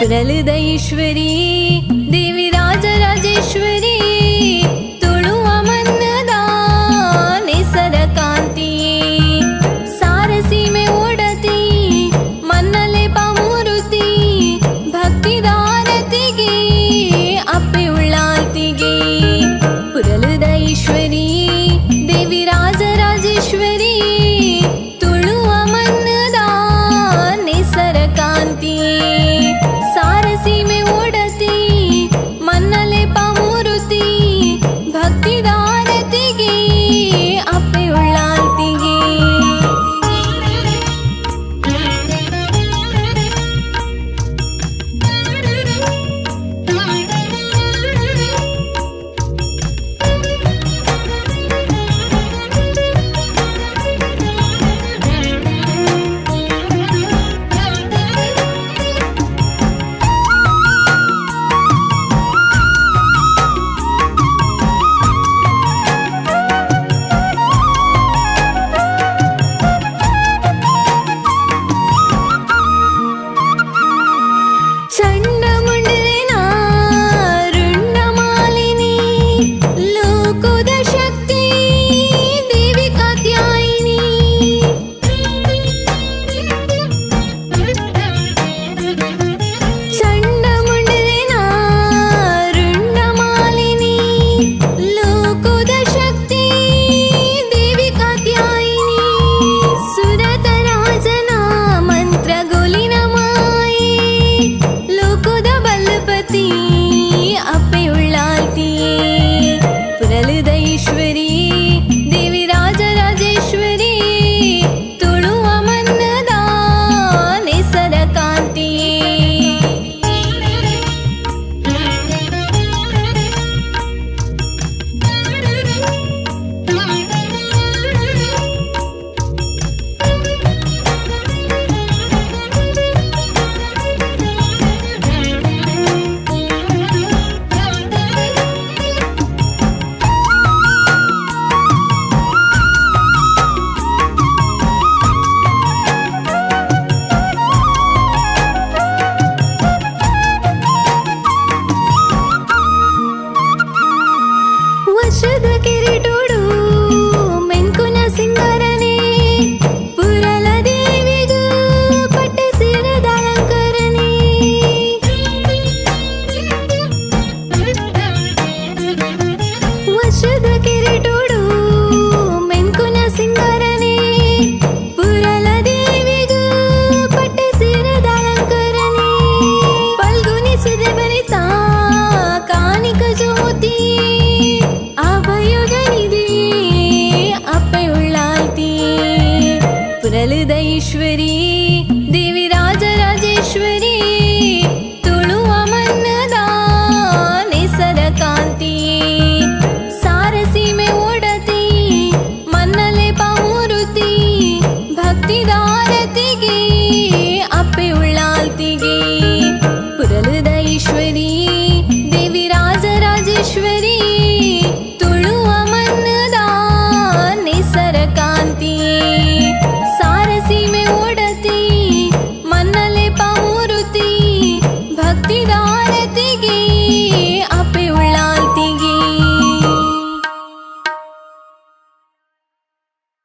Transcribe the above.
पुरलद ईश्वरी देवी Rajrajeshwari तुळुव मन्नद Kneser कांती सारसीमे ओडती मन्नले पामूरुती भक्तिदारतिगे अप्पे उಳ್ಳाल्तिगे पुरलद ईश्वरी देवी Rajrajeshwari तुळुव मन्नद Kneser कांती सारसीमे ओडती मन्नले पामूरुती भक्तिदारतिगे अप्पे उಳ್ಳाल्तिगे पुरलद ईश्वरी देवी Rajrajeshwari तुळुव मन्नद Kneser कांती वज्ರದ ಕಿರೀಟೋಡು ಮೆಂಕುನ ಸಿಂಗಾರನೆ ಪುರಲ ದೇವಿಗೂ ಪಟ್ಟೆ ಸೀರೆದ ಅಲಂಕರಣೆ ವಜ್ರದ ಕಿರೀಟೋಡು ಮೆಂಕುನ ಸಿಂಗಾರನೆ ಪುರಲ ದೇವಿಗೂ ಪಟ್ಟೆ ಸೀರೆದ ಅಲಂಕರಣೆ ಪಲ್ಗುನಿ ಸುದೆ ಬರಿತಾ ಕಾಣಿಕ ಜ್ಯೋತಿ पुरलद ईश्वरी देवी राजराजेश्वरी तुळुव मन्नद नेसर कांती सारसीमे ओड